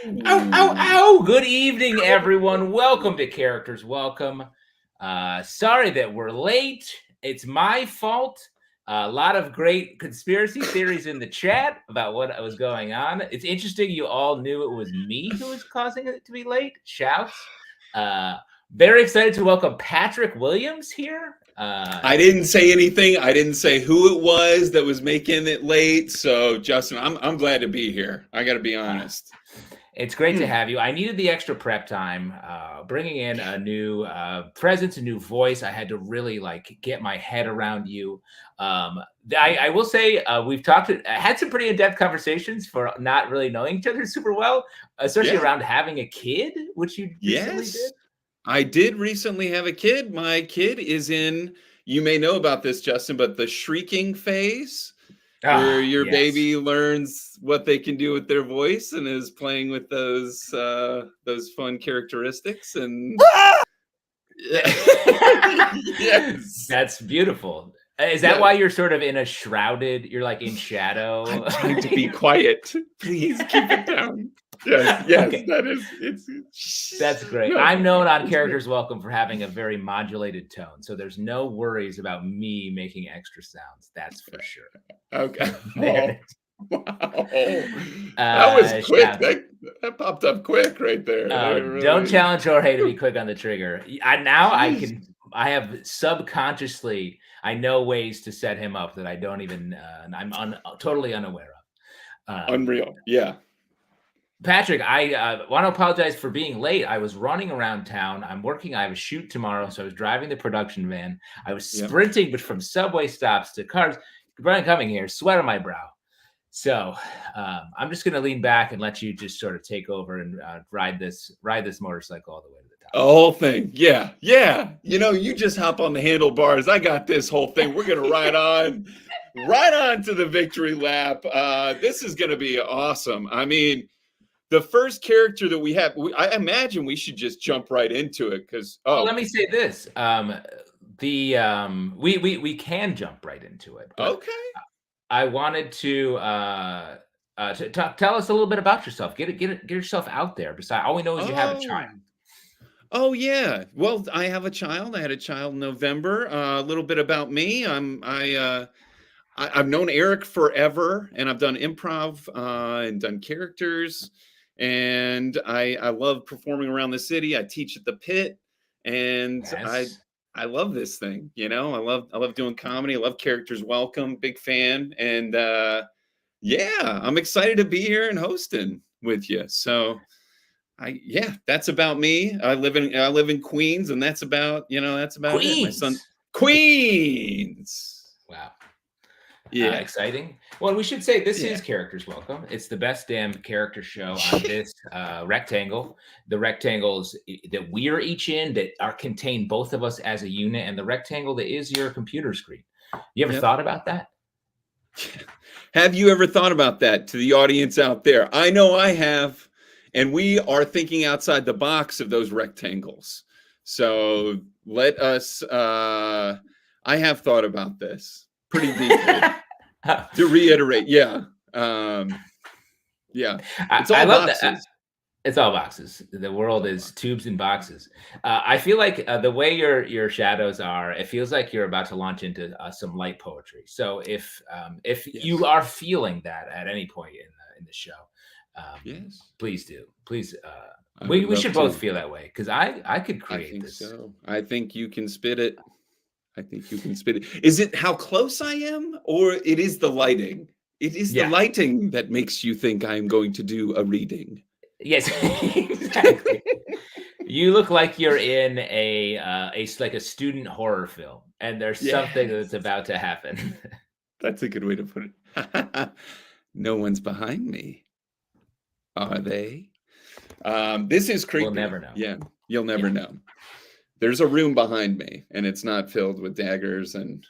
Ow, ow, ow! Good evening, everyone. Welcome to Characters Welcome. Sorry that we're late. It's my fault. A lot of great conspiracy theories in the chat about what was going on. It's interesting you all knew it was me who was causing it to be late. Shouts. Very excited to welcome Patrick Williams here. I didn't say anything. I didn't say who it was that was making it late. So, Justin, I'm glad to be here. I got to be honest. It's great to have you. I needed the extra prep time. Bringing in a new presence, a new voice. I had to really get my head around you. I will say we've had some pretty in-depth conversations for not really knowing each other super well, especially around having a kid, which you recently did. I did recently have a kid. My kid is in, you may know about this, Justin, but the shrieking phase. Where your baby learns what they can do with their voice and is playing with those fun characteristics and yes, that's beautiful. Is that why you're sort of in a shrouded? You're like in shadow. I'm trying to be quiet. Please keep it down. Yes, okay. That's great. I'm known on Characters Welcome for having a very modulated tone, so there's no worries about me making extra sounds. That's for sure. Okay. Wow. That was quick. That popped up quick right there. Don't challenge Jorge to be quick on the trigger. I have subconsciously, I know ways to set him up that I don't even, I'm totally unaware of. Unreal. Yeah. Patrick, I want to apologize for being late. I was running around town. I have a shoot tomorrow, so I was driving the production van. I was sprinting, but from subway stops to cars. Brian coming here, sweat on my brow. So I'm just going to lean back and let you just sort of take over and ride this motorcycle all the way to the top. The whole thing. Yeah. You just hop on the handlebars. I got this whole thing. We're going to ride on to the victory lap. This is going to be awesome. I mean, the first character that we have, I imagine we should just jump right into it because. Let me say this: we can jump right into it. Okay. I wanted to tell us a little bit about yourself. Get yourself out there. Besides, all we know is you have a child. Oh yeah. Well, I have a child. I had a child in November. A little bit about me. I've known Eric forever, and I've done improv and done characters. And I love performing around the city. I teach at the Pit, and I love this thing. I love doing comedy. I love Characters Welcome. Big fan. And I'm excited to be here and hosting with you. So that's about me. I live in Queens, and that's about Queens. it. My son, Queens. Wow. Yeah, exciting. Well, we should say this is Characters Welcome. It's the best damn character show on this rectangle. The rectangles that we are each in that contain both of us as a unit, and the rectangle that is your computer screen. You ever thought about that? Have you ever thought about that, to the audience out there? I know I have, and we are thinking outside the box of those rectangles. So let us. I have thought about this pretty deeply. To reiterate, it's all boxes. It's all boxes. The world is tubes and boxes. I feel like the way your shadows are, it feels like you're about to launch into some light poetry. So if you are feeling that at any point in the show, please do. Please, we should both feel that way, because I could create this. So I think you can spit it. Is it how close I am, or it is the lighting? It is the lighting that makes you think I'm going to do a reading. Yes, exactly. You look like you're in a student horror film, and there's something that's about to happen. That's a good way to put it. No one's behind me, are they? This is creepy. We'll never know. Yeah, you'll never know. There's a room behind me, and it's not filled with daggers and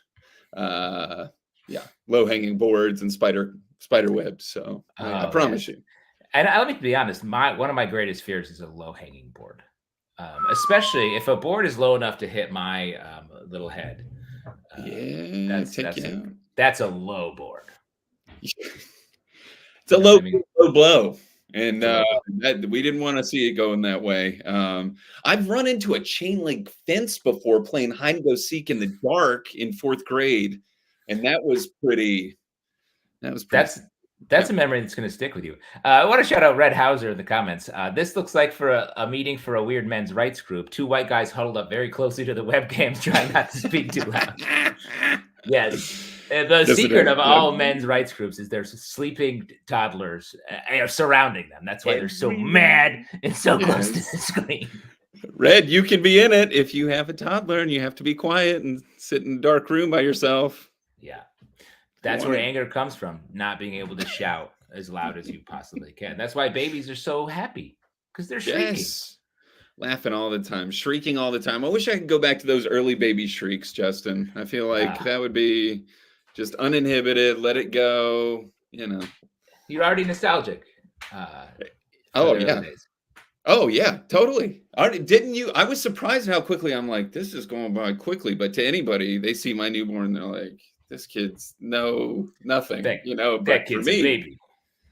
low-hanging boards and spider webs. So I promise you. And let me be honest, one of my greatest fears is a low-hanging board, especially if a board is low enough to hit my little head. That's a low board. It's a low blow. And So, we didn't want to see it going that way. I've run into a chain link fence before playing hide and go seek in the dark in 4th grade, and that was pretty. that's Yeah. a memory that's going to stick with you. I want to shout out Red Hauser in the comments. This looks like for a meeting for a weird men's rights group. 2 white guys huddled up very closely to the webcams, trying not to speak too loud. Yes. The Yes, secret of all Yep. men's rights groups is there's sleeping toddlers surrounding them. That's why they're so mad and so close to the screen. Red, you can be in it if you have a toddler and you have to be quiet and sit in a dark room by yourself. Yeah. That's where anger comes from, not being able to shout as loud as you possibly can. That's why babies are so happy, because they're shrieking. Yes. Laughing all the time, shrieking all the time. I wish I could go back to those early baby shrieks, Justin. I feel like that would be just uninhibited, let it go, you know. You're already nostalgic. Oh, yeah. Oh, yeah, totally. Didn't you? I was surprised how quickly I'm like, this is going by quickly. But to anybody, they see my newborn, they're like, this kid's nothing, you know. But That kid's for me, a baby.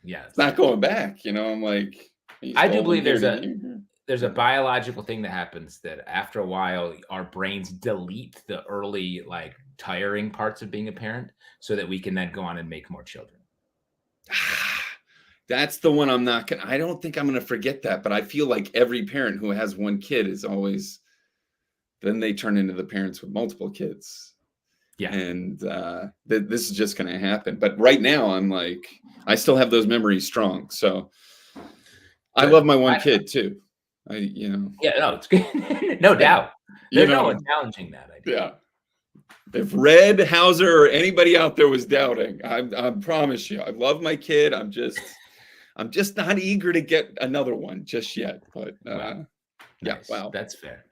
Yeah, it's not going back. You know, I'm like, I do believe there's a biological thing that happens that after a while, our brains delete the early, like, tiring parts of being a parent so that we can then go on and make more children. That's the one I don't think I'm going to forget that, but I feel like every parent who has one kid is always, then they turn into the parents with multiple kids. Yeah. And this is just going to happen. But right now I'm like, I still have those memories strong. So I love my one kid too. Yeah, no, it's good. No doubt. There's no one challenging that idea. Yeah. If Red Hauser or anybody out there was doubting, I promise you, I love my kid. I'm just not eager to get another one just yet. But Wow. Yeah, Nice. wow. That's fair.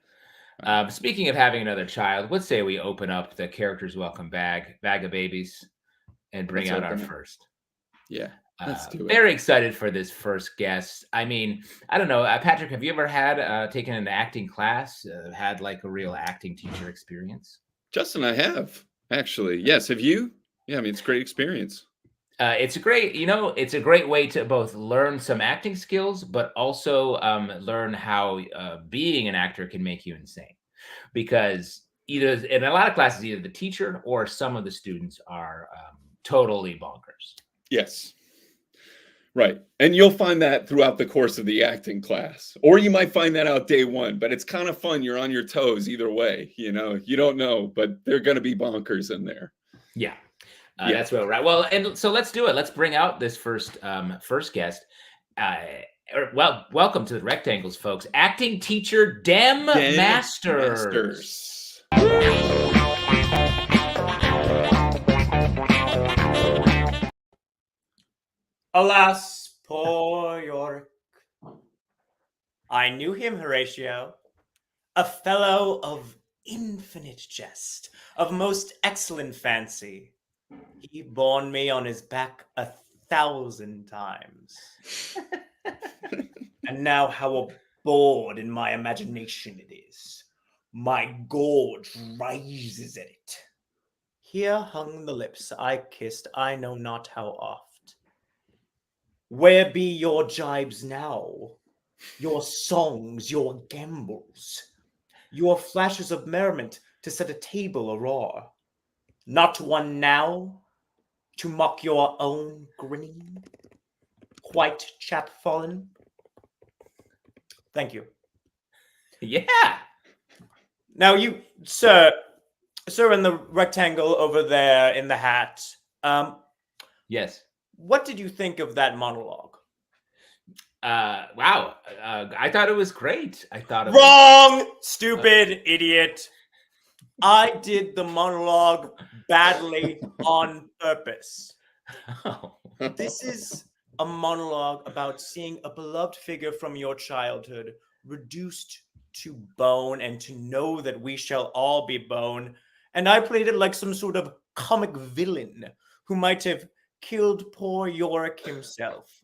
Speaking of having another child, let's say we open up the Characters Welcome bag of babies and bring out our first. Yeah, let's do it. Very excited for this first guest. I mean, I don't know, Patrick, have you ever had taken an acting class, had like a real acting teacher experience? Justin, I have actually. Yes, have you? Yeah, I mean, it's a great experience. It's a great way to both learn some acting skills, but also learn how being an actor can make you insane. Because either in a lot of classes, either the teacher or some of the students are totally bonkers. Yes. Right. And you'll find that throughout the course of the acting class, or you might find that out day one, but it's kind of fun. You're on your toes either way. You know, you don't know, but they're going to be bonkers in there. Yeah. That's what we're at. Well, and so let's do it. Let's bring out this first guest. Welcome to the Rectangles, folks. Acting teacher Dem Masters. Alas, poor Yorick. I knew him, Horatio, a fellow of infinite jest, of most excellent fancy. He borne me on his back 1,000 times. And now how abhorred in my imagination it is. My gorge rises at it. Here hung the lips I kissed I know not how oft. Where be your jibes now? Your songs, your gambols, your flashes of merriment to set a table aroar? Not one now to mock your own grinning? Quite chapfallen? Thank you. Yeah. Now you, sir in the rectangle over there in the hat. Yes. What did you think of that monologue? Wow. I thought it was great. I thought it Wrong, stupid idiot. I did the monologue badly on purpose. Oh. This is a monologue about seeing a beloved figure from your childhood reduced to bone and to know that we shall all be bone. And I played it like some sort of comic villain who might have killed poor Yorick himself.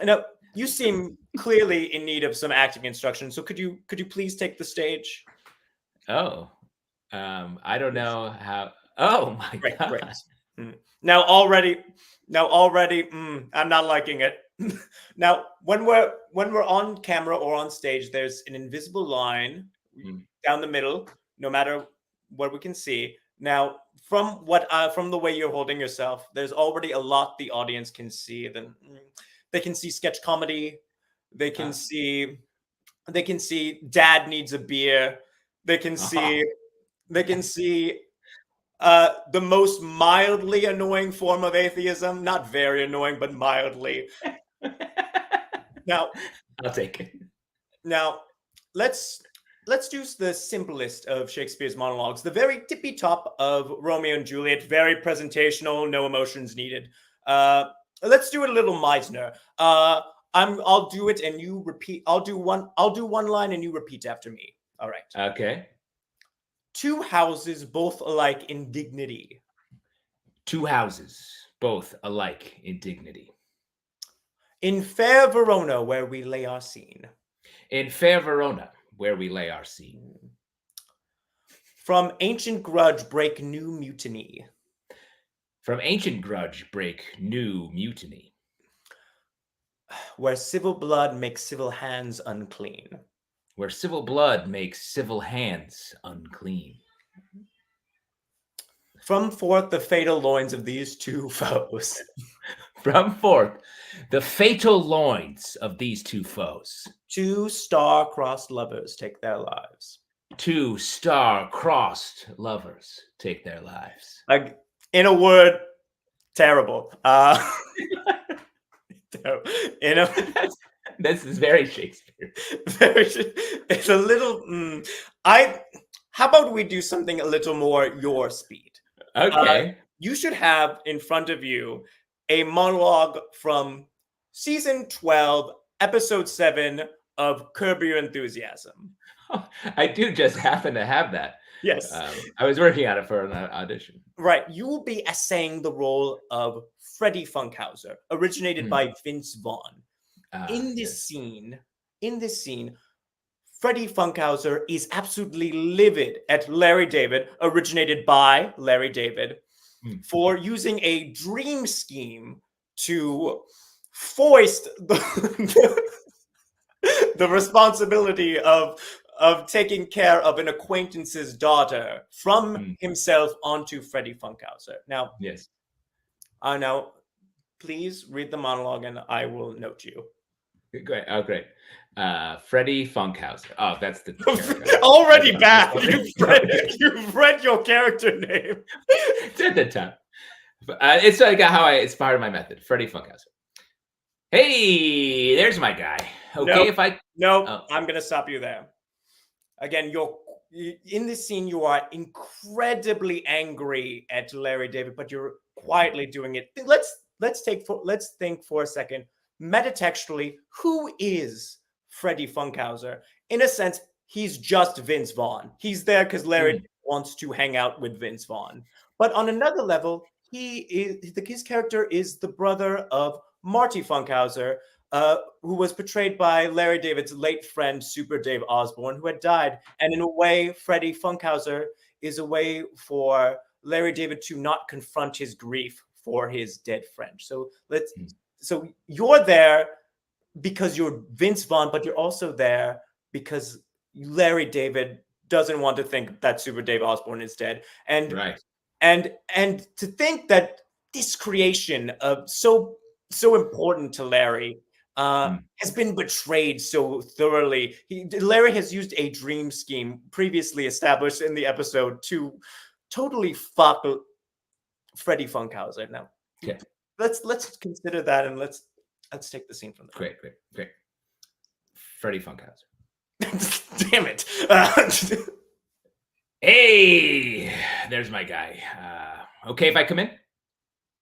Now, you seem clearly in need of some acting instruction, so could you please take the stage? Oh, I don't know how. Oh my God. Great. Now already, I'm not liking it. Now, when we're on camera or on stage, there's an invisible line down the middle, no matter what we can see. Now, from the way you're holding yourself, there's already a lot the audience can see. Then they can see sketch comedy. They can see dad needs a beer. They can see the most mildly annoying form of atheism, not very annoying, but mildly. Now, I'll take it. Now, let's do the simplest of Shakespeare's monologues, the very tippy top of Romeo and Juliet, very presentational, no emotions needed. Let's do it a little Meisner. I'll do it and you repeat. I'll do one line and you repeat after me. All right. Okay. Two houses, both alike in dignity. Two houses, both alike in dignity. In fair Verona, where we lay our scene. In fair Verona, where we lay our scene. From ancient grudge break new mutiny. From ancient grudge break new mutiny. Where civil blood makes civil hands unclean. Where civil blood makes civil hands unclean. From forth the fatal loins of these two foes. From forth the fatal loins of these two foes. Two star-crossed lovers take their lives. Two star-crossed lovers take their lives. Like, in a word, terrible. This is very Shakespeare. It's a little. How about we do something a little more your speed? Okay. You should have in front of you a monologue from season 12, episode 7 of Curb Your Enthusiasm. I do just happen to have that. Yes. I was working on it for an audition. Right. You will be essaying the role of Freddie Funkhauser, originated by Vince Vaughn. In this scene, Freddie Funkhauser is absolutely livid at Larry David, originated by Larry David, for using a dream scheme to foist the responsibility of taking care of an acquaintance's daughter from himself onto Freddie Funkhauser. Now, yes. Now, please read the monologue and I will note you. Great. Oh, great. Freddie Funkhauser. Oh, that's the already bad. You've read your character name. It's at the top. It's like it's part of my method. Freddie Funkhauser. Hey, there's my guy. Okay, I'm gonna stop you there. Again, in this scene, you are incredibly angry at Larry David, but you're quietly doing it. Let's think for a second. Metatextually, who is Freddie Funkhauser? In a sense, he's just Vince Vaughn. He's there because Larry wants to hang out with Vince Vaughn. But on another level, his character is the brother of Marty Funkhauser, who was portrayed by Larry David's late friend, Super Dave Osborne, who had died. And in a way, Freddie Funkhauser is a way for Larry David to not confront his grief for his dead friend. So you're there because you're Vince Vaughn, but you're also there because Larry David doesn't want to think that Super Dave Osborne is dead. And to think that this creation of so important to Larry has been betrayed so thoroughly. Larry has used a dream scheme previously established in the episode to totally fuck Freddie Funkhauser. Now, let's consider that, and let's take the scene from there. Great. Freddie Funkhauser. Damn it. Hey, there's my guy. Okay, if I come in?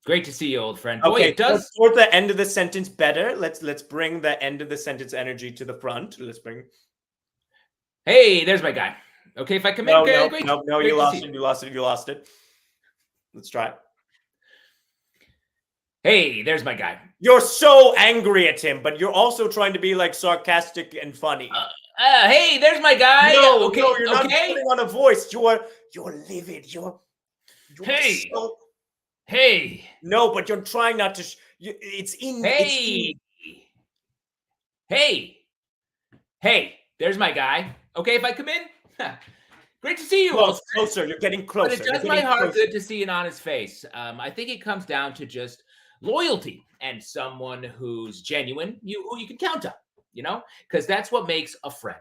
Great to see you, old friend. Boy, Okay, it does. for the end of the sentence better, let's bring the end of the sentence energy to the front. Hey, there's my guy. Okay, if I come in? No, Great you lost it. Let's try it. Hey, there's my guy. You're so angry at him, but you're also trying to be like sarcastic and funny. Hey, there's my guy. No, you're not putting on a voice. You're livid. You're Hey. so... Hey. No, but you're trying not to. It's in. Hey. Hey, there's my guy. Okay, if I come in? Great to see you. Closer. You're getting But closer. it does my heart good to see an honest face. I think it comes down to just loyalty and someone who's genuine, who you can count on, because that's what makes a friend.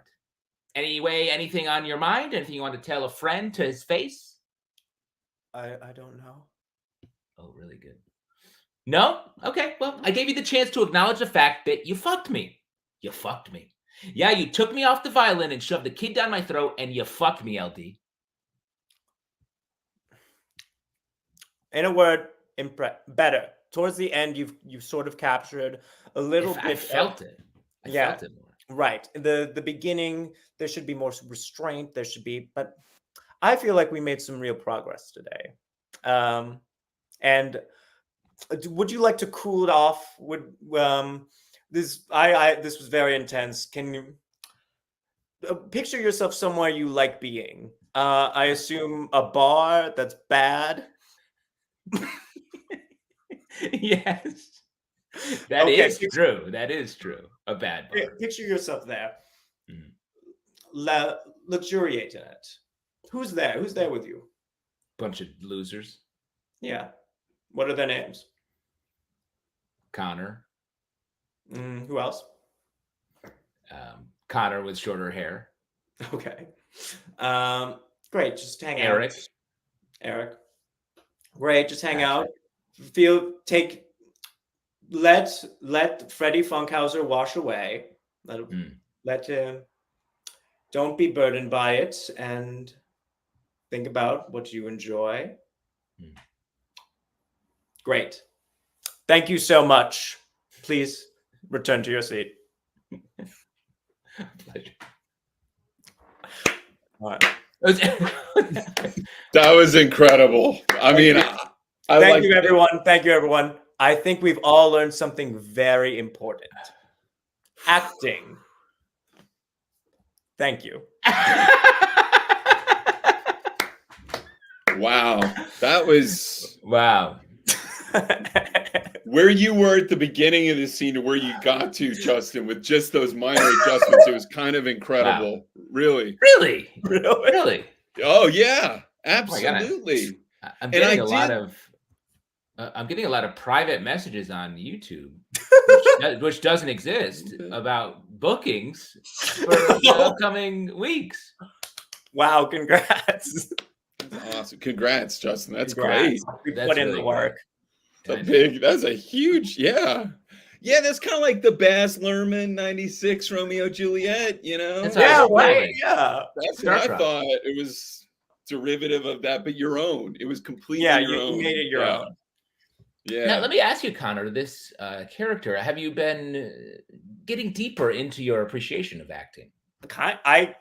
Anyway, anything on your mind? Anything you want to tell a friend to his face? I don't know. Oh, really good. No? Okay, well, I gave you the chance to acknowledge the fact that you fucked me. You fucked me. Yeah, you took me off the violin and shoved the kid down my throat, and you fucked me, LD. In a word, better. Towards the end, you've sort of captured a little bit. I felt it. I felt it more. Right. The beginning, there should be more restraint. There should be, but I feel like we made some real progress today. And would you like to cool it off? This was very intense. Can you picture yourself somewhere you like being? I assume a bar that's bad. Yes. That is true. That is true. A bad bar. Picture yourself there. Luxuriate in it. Who's there? Who's there with you? Bunch of losers. Yeah. What are their names? Connor. Who else? Connor with shorter hair. Okay. Great. Just hang Eric. out. Eric. Great. Just hang Patrick. out. Let Freddie Funkhauser wash away. Let him. Don't be burdened by it, and think about what you enjoy. Great. Thank you so much. Please return to your seat. Pleasure. All right. That was incredible. I mean, thank you, everyone. Thank you, everyone. I think we've all learned something very important. Acting. Thank you. Wow. That was wow. Where you were at the beginning of the scene to where you got to, Justin, with just those minor adjustments. It was kind of incredible. Wow. Really. Oh yeah, absolutely. I'm getting I'm getting a lot of private messages on YouTube, which doesn't exist, about bookings for the upcoming weeks. Wow! Congrats. Awesome. Congrats, Justin. That's great. We put in the work. That's a huge, yeah. That's kind of like the Baz Luhrmann 96 Romeo Juliet, That's what I thought. It was derivative of that, but your own. It was completely your own. You made it your own. Yeah. Now, let me ask you, Connor, this character, have you been getting deeper into your appreciation of acting? I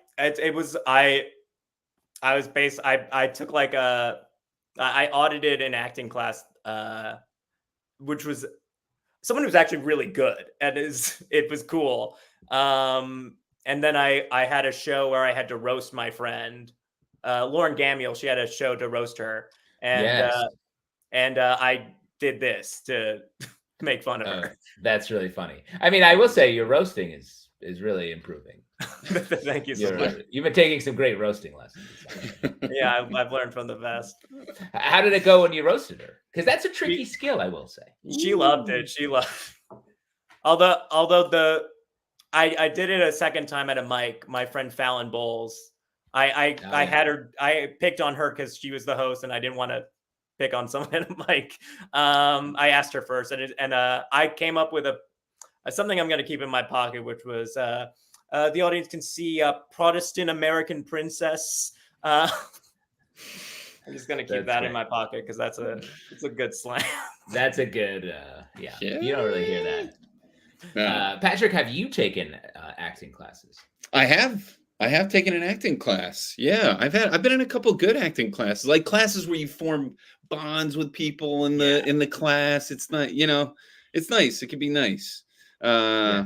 took like I audited an acting class, which was someone who's actually really good, and it was cool. And then I had a show where I had to roast my friend, Lauren Gamiel. She had a show to roast her, and I did this to make fun of her. That's really funny. I mean, I will say your roasting is really improving. Thank you so much. You've been taking some great roasting lessons. Yeah, I've learned from the best. How did it go when you roasted her? Because that's a tricky skill, I will say. She loved it. Although I did it a second time at a mic. My friend Fallon Bowles. I picked on her because she was the host, and I didn't want to pick on someone at a mic. I asked her first, and I came up with something I'm going to keep in my pocket, which was the audience can see a Protestant American princess. I'm just going to keep that in my pocket because it's a good slang. That's a good, yeah. You don't really hear that. No. Patrick, have you taken acting classes? I have taken an acting class. Yeah, I've been in a couple good acting classes, like classes where you form bonds with people in the class. It's not, it's nice. It can be nice. Yeah.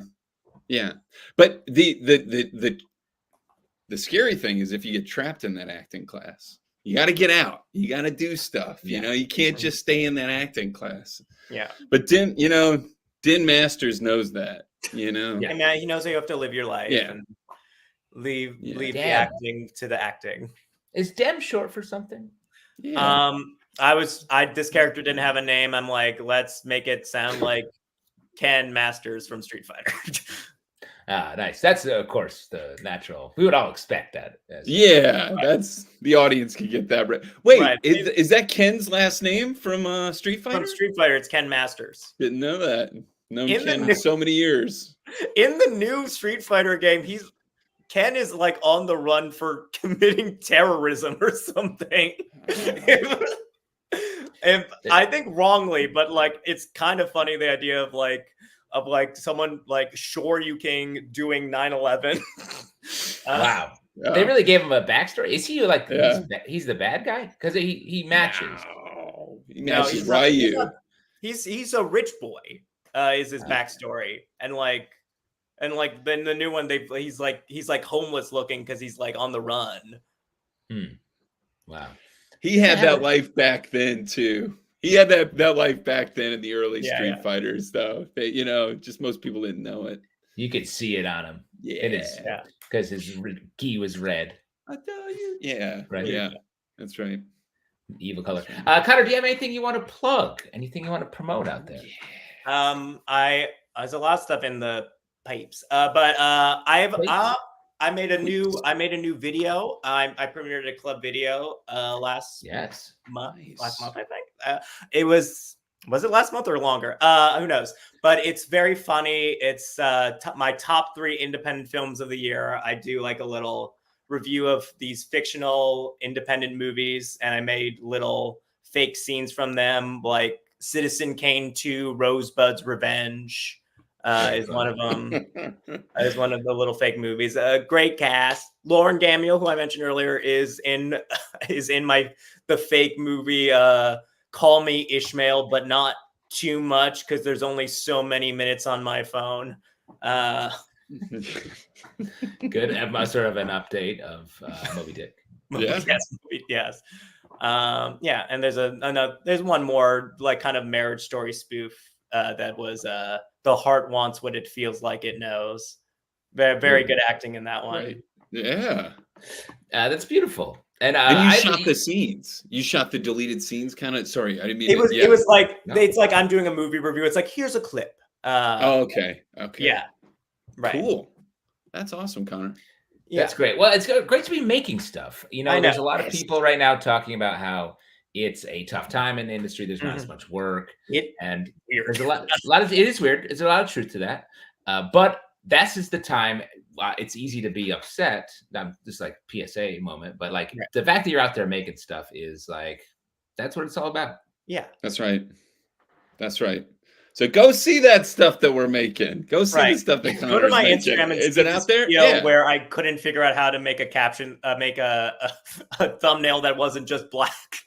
But the scary thing is if you get trapped in that acting class, you got to get out. You got to do stuff. You can't just stay in that acting class. Yeah. But Din Masters knows that. you know. Yeah. And man, he knows how you have to live your life and leave the Damn. acting to the acting. Is Dem short for something? Yeah. This character didn't have a name. I'm like, let's make it sound like Ken Masters from Street Fighter. Nice. That's of course the natural. We would all expect that. That's the audience can get that right. Wait, Right. is that Ken's last name from Street Fighter? From Street Fighter, it's Ken Masters. Didn't know that. Known In the Ken new- so many years. In the new Street Fighter game, Ken is like on the run for committing terrorism or something. And I think wrongly, but like it's kind of funny the idea of someone like Shoryuking doing 9/11. Wow. Yeah. They really gave him a backstory. Is he like Yeah. he's the bad guy? Because he matches. No, he No, matches he's not- Ryu. He's a rich boy. Is his backstory, and then the new one he's like homeless looking because he's like on the run. Wow. He had that life back then too. He had that life back then in the early Street Fighters, though. They, just most people didn't know it. You could see it on him. Yeah. Because his gi was red. I tell you. Yeah. Right. Yeah. That's right. Evil color. Connor, do you have anything you want to plug? Anything you want to promote out there? There's a lot of stuff in the pipes, but I made a new video. I premiered a club video last month. Nice. Last month, I think. It was it last month or longer? Who knows? But it's very funny. It's my top 3 independent films of the year. I do like a little review of these fictional independent movies, and I made little fake scenes from them, like Citizen Kane 2, Rosebud's Revenge. Is one of them. Is one of the little fake movies. A great cast. Lauren Daniel, who I mentioned earlier, is in the fake movie Call Me Ishmael, but not too much because there's only so many minutes on my phone. Good. Sort of an update of Moby Dick. Yes. And there's one more like kind of Marriage Story spoof that was The Heart Wants What It Feels Like It Knows. Very, very good acting in that one. Right. Yeah. That's beautiful. And you shot the scenes. You shot the deleted scenes, kind of. Sorry, I didn't mean. It was like it's like I'm doing a movie review. It's like here's a clip. Okay. Yeah. Right. Cool. That's awesome, Connor. Yeah. That's great. Well, it's great to be making stuff. There's a lot of people right now talking about how it's a tough time in the industry. There's not as much work, and there's a lot of. It is weird. There's a lot of truth to that, but this is the time. It's easy to be upset. I'm just like PSA moment, but like the fact that you're out there making stuff is like that's what it's all about. Yeah, that's right. That's right. So go see that stuff that we're making. Go see the stuff that Connor's go to my making. Instagram and is it out there? Where I couldn't figure out how to make a caption, make a thumbnail that wasn't just black.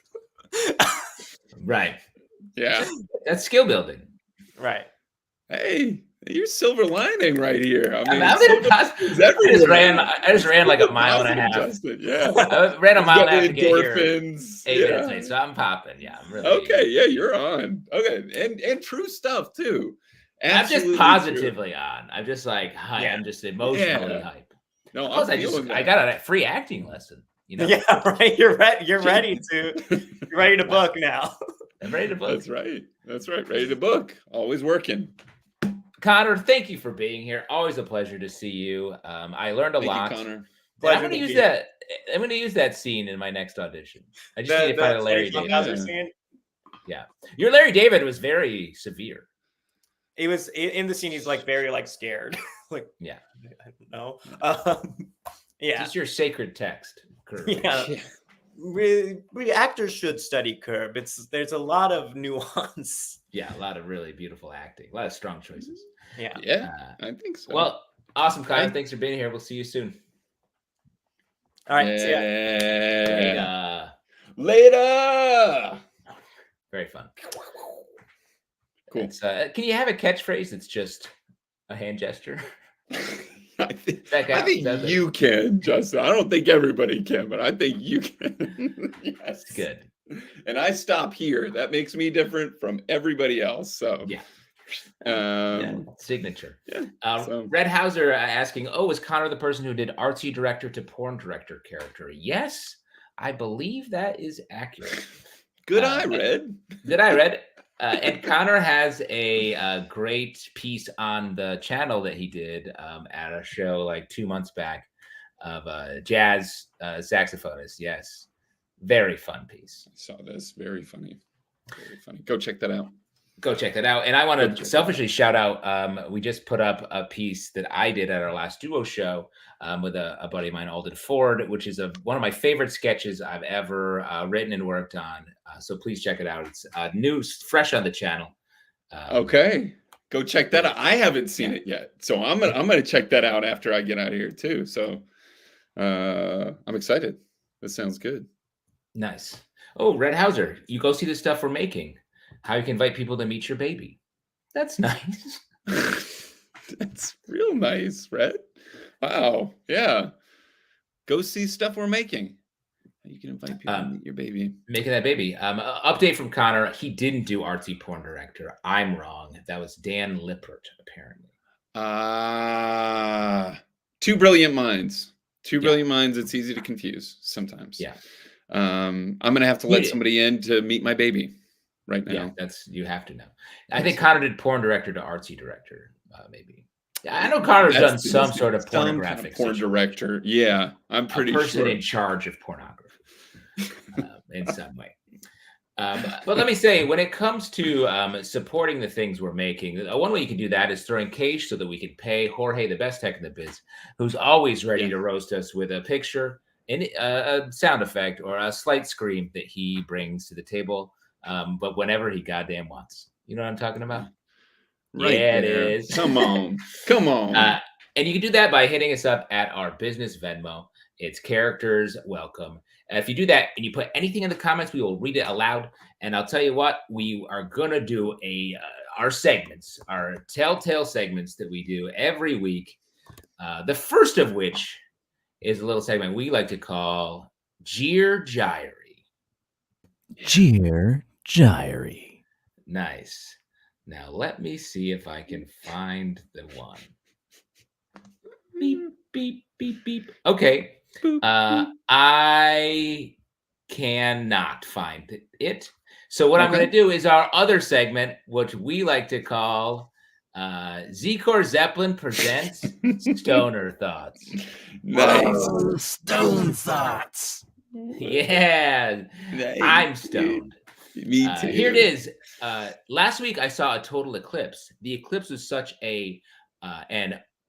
Right. Yeah. That's skill building. Right. Hey, you're silver lining right here. I mean, I just ran like a mile and a half. Justin, yeah. I ran a mile and a half to get here. 8 minutes late, so I'm popping. Yeah, I'm really okay. Yeah, you're on. Okay, and true stuff too. I'm Absolutely just positively on. I'm just like hype. I'm just emotionally hype. No, I got a free acting lesson. Yeah, right. You're ready to book now. I'm ready to book. That's right. That's right. Ready to book. Always working. Connor, thank you for being here. Always a pleasure to see you. I learned a lot. You, Connor. I'm going to use that. I'm going to use that scene in my next audition. I just need to find a Larry David scene. Yeah, your Larry David was very severe. It was in the scene. He's like very like scared. Like yeah, I don't know. Yeah, just your sacred text. Curve. Yeah. We actors should study Curb. There's a lot of nuance. Yeah, a lot of really beautiful acting. A lot of strong choices. Yeah. I think so. Well, awesome, Kyle. Thanks for being here. We'll see you soon. All right. See ya. Later. Very fun. Cool. Can you have a catchphrase that's just a hand gesture? I think you can, Justin. I don't think everybody can, but I think you can. Yes. Good. And I stop here. That makes me different from everybody else. So yeah. Signature. So. Red Hauser asking, is Connor the person who did artsy director to porn director character? Yes, I believe that is accurate. Good eye, Red. Good eye, Red. And Connor has a great piece on the channel that he did at a show like 2 months back of jazz saxophonist. Yes. Very fun piece. I saw this. Very funny. Very funny. Go check that out. And I want to selfishly shout out. We just put up a piece that I did at our last duo show with a buddy of mine, Alden Ford, which is one of my favorite sketches I've ever written and worked on. So please check it out. It's new, fresh on the channel. Okay, go check that out. I haven't seen it yet, so I'm gonna check that out after I get out of here too. So I'm excited. That sounds good. Nice. Oh, Red Hauser, you go see the stuff we're making. How you can invite people to meet your baby. That's nice. That's real nice, Red. Wow. Yeah. Go see stuff we're making. You can invite people to meet your baby. Making that baby. Update from Connor. He didn't do artsy porn director. I'm wrong. That was Dan Lippert, apparently. Two brilliant minds. Two brilliant minds. It's easy to confuse sometimes. Yeah. I'm going to have to let somebody in to meet my baby right now. Yeah, you have to know. I think Connor did porn director to artsy director, maybe. I know Connor's done some sort of pornographic porn director. Yeah, I'm pretty sure. A person in charge of pornography in some way. But let me say, when it comes to supporting the things we're making, one way you can do that is throwing cash so that we can pay Jorge, the best tech in the biz, who's always ready to roast us with a picture, a sound effect, or a slight scream that he brings to the table. But whenever he goddamn wants. You know what I'm talking about? Right. Yeah, there. it is. Come on. Come on. And you can do that by hitting us up at our business Venmo. It's characters welcome. If you do that and you put anything in the comments, we will read it aloud. And I'll tell you what, we are going to do our segments, our telltale segments that we do every week. The first of which is a little segment we like to call Jeer Gyry. Jeer Gyry. Nice. Now let me see if I can find the one. Beep, beep, beep, beep. Okay. I cannot find it. So what I'm going to do is our other segment, which we like to call Zikor Zeppelin presents Stoner Thoughts. Nice. Stone Thoughts. Yeah. Nice. I'm stoned. Me too. Here it is. Last week I saw a total eclipse. The eclipse was such an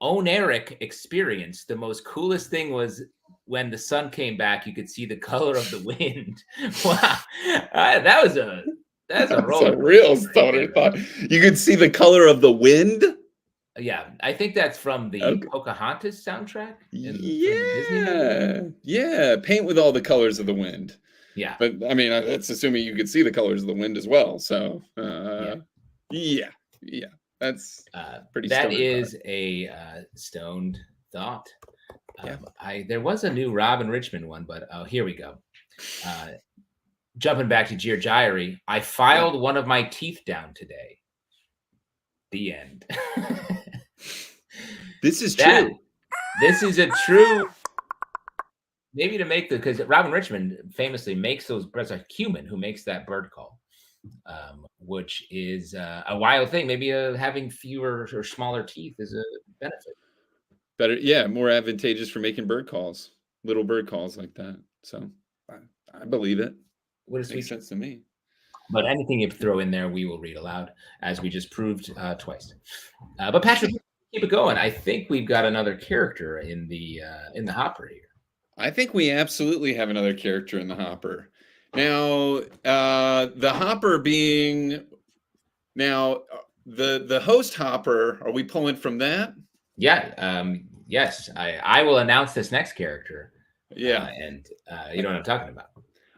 oneric experience. The most coolest thing was when the sun came back, you could see the color of the wind. Wow, that's a roller. That's a real stoner thought. You could see the color of the wind. Yeah, I think that's from the Pocahontas soundtrack. Yeah. Paint with all the colors of the wind. Yeah, but I mean, that's assuming you could see the colors of the wind as well. So, yeah, that's pretty. That is a stoned thought. There was a new Robin Richmond one, but here we go. Jumping back to Jeer Gyry, I filed one of my teeth down today. The end. This is true. This is a true. Maybe to make because Robin Richmond famously makes those birds. A human who makes that bird call, which is a wild thing. Maybe having fewer or smaller teeth is a benefit. Better, yeah, more advantageous for making bird calls, little bird calls like that. So I believe it. Makes sense to me. But anything you throw in there, we will read aloud, as we just proved twice. But Patrick, keep it going. I think we've got another character in the hopper here. I think we absolutely have another character in the hopper. Now, the hopper being the host hopper. Are we pulling from that? Yeah. Yes. I will announce this next character. Yeah. And you know what I'm talking about.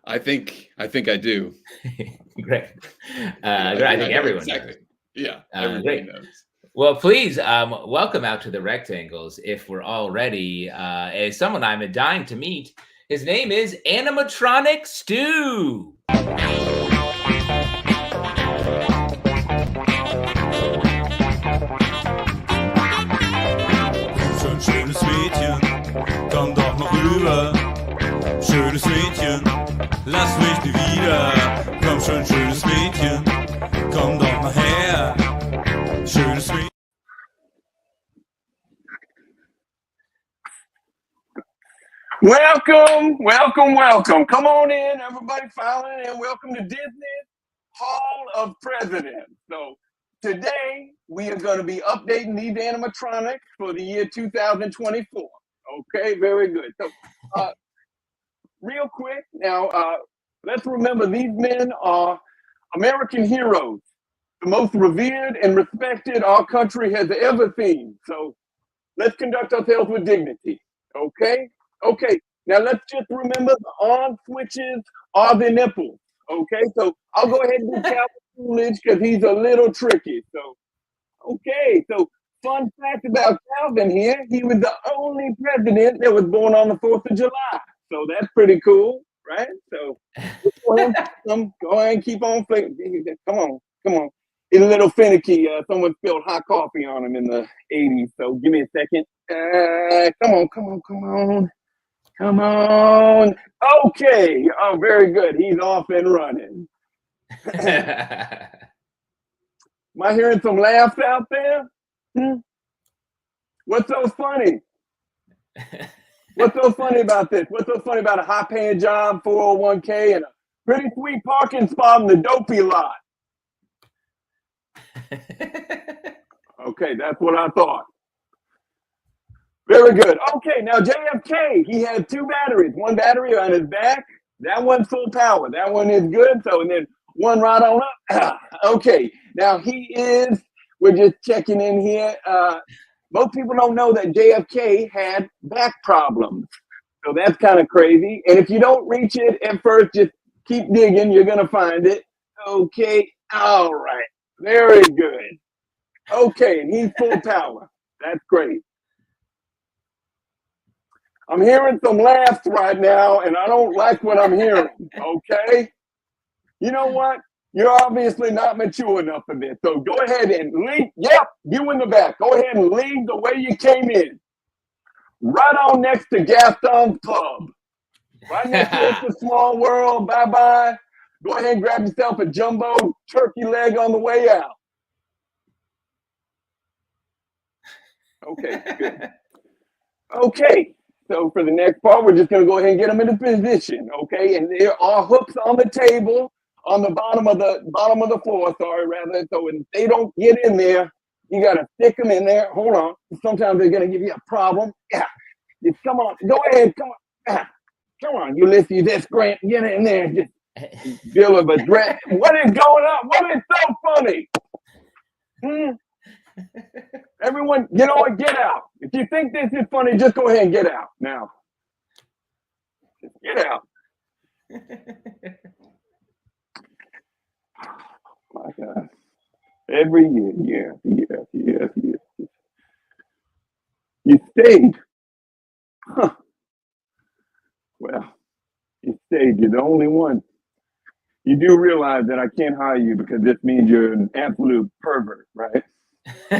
I think I do. Great. I think everyone exactly. knows. Yeah. Great. Knows. Well, please welcome out to the rectangles. If we're all ready, as someone I'm dying to meet. His name is Animatronic Stu. Welcome, welcome, welcome. Come on in, everybody filing in. Welcome to Disney Hall of Presidents. So today we are going to be updating these animatronics for the year 2024. Okay, very good. So real quick, now let's remember these men are American heroes, the most revered and respected our country has ever seen. So let's conduct ourselves with dignity. Okay? Okay. Now let's just remember the on switches are the nipples. Okay, so I'll go ahead and do Calvin Coolidge because he's a little tricky. So, okay, so fun fact about Calvin here, he was the only president that was born on the 4th of July. So that's pretty cool, right? So go ahead and keep on playing. Come on. He's a little finicky. Someone spilled hot coffee on him in the 80s. So give me a second. Come on. Okay. Oh, very good. He's off and running. Am I hearing some laughs out there? What's so funny? What's so funny about this? What's so funny about a high-paying job, 401k, and a pretty sweet parking spot in the dopey lot? Okay, that's what I thought. Very good. Okay, now JFK, he had 2 batteries. One battery on his back. That one's full power. That one is good. So, and then one right on up. Okay, now we're just checking in here. Most people don't know that JFK had back problems. So that's kind of crazy. And if you don't reach it at first, just keep digging. You're going to find it. Okay, all right. Very good. Okay, and he's full power. That's great. I'm hearing some laughs right now, and I don't like what I'm hearing, okay? You know what? You're obviously not mature enough for this, so go ahead and leave. Yep, you in the back. Go ahead and leave the way you came in. Right on next to Gaston's Pub. Right next to It's a Small World. Bye-bye. Go ahead and grab yourself a jumbo turkey leg on the way out. Okay, good. Okay. So for the next part, we're just going to go ahead and get them into position, okay? And there are hooks on the table on the bottom of the floor, rather. So when they don't get in there, you got to stick them in there. Hold on. Sometimes they're going to give you a problem. Yeah. Just come on. Go ahead. Come on. Come on. Ulysses Grant. Get in there. Just deal with a dress. What is going on? What is so funny? Everyone, you know what? Get out. If you think this is funny, just go ahead and get out now. Just get out. My God. Every year. You stayed. Huh. Well, you stayed. You're the only one. You do realize that I can't hire you because this means you're an absolute pervert, right? Go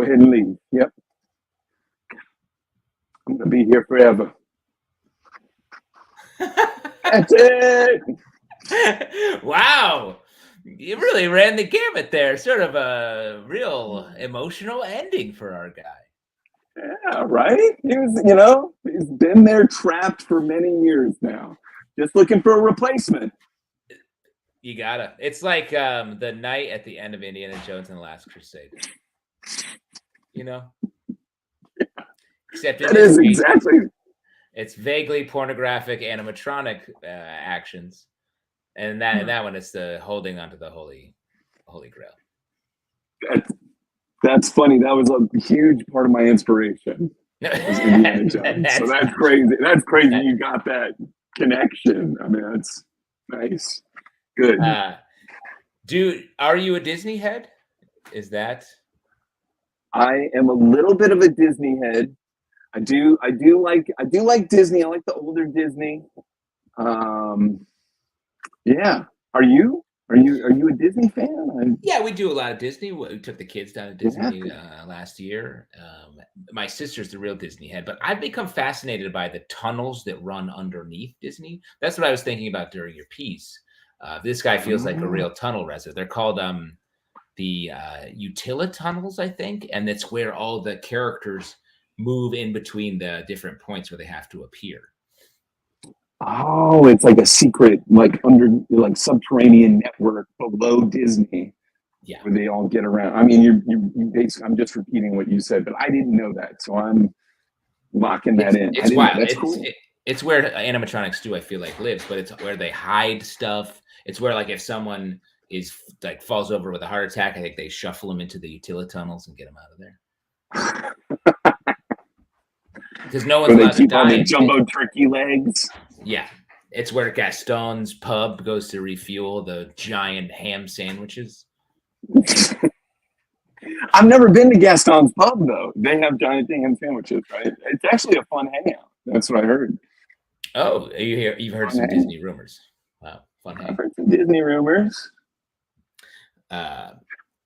ahead and leave. Yep. I'm going to be here forever. That's it. Wow. You really ran the gamut there. Sort of a real emotional ending for our guy. Yeah, right? He's been there trapped for many years now. Just looking for a replacement. You gotta. It's like the night at the end of Indiana Jones and the Last Crusade. You know? Except that is exactly. It's vaguely pornographic animatronic actions. And that one is the holding onto the Holy Grail. That's funny. That was a huge part of my inspiration. Indiana Jones. So that's crazy. That's crazy. You got that connection. I mean, that's nice. Good. Dude, are you a Disney head? Is that? I am a little bit of a Disney head. I do like Disney. I like the older Disney. Yeah. Are you a Disney fan? Yeah, we do a lot of Disney. We took the kids down to Disney last year. My sister's the real Disney head, but I've become fascinated by the tunnels that run underneath Disney. That's what I was thinking about during your piece. This guy feels like a real tunnel resident. They're called the Utila tunnels, I think, and it's where all the characters move in between the different points where they have to appear. Oh, it's like a secret, like subterranean network below Disney Yeah. where they all get around. I mean, you basically, I'm just repeating what you said, but I didn't know that. So I'm locking that in. I It's didn't know. wild. That's cool. It's where animatronics do, I feel like, lives, but it's where they hide stuff. It's where, like, if someone is like falls over with a heart attack, I think they shuffle them into the utility tunnels and get them out of there. Because no one's Where they allowed to keep all die. the jumbo turkey legs. Yeah. It's where Gaston's pub goes to refuel the giant ham sandwiches. I've never been to Gaston's pub though. They have giant ham sandwiches, right? It's actually a fun hangout. That's what I heard. Oh, you've heard Fun some hang. Disney rumors. Wow, fun I've hang. heard some Disney rumors. I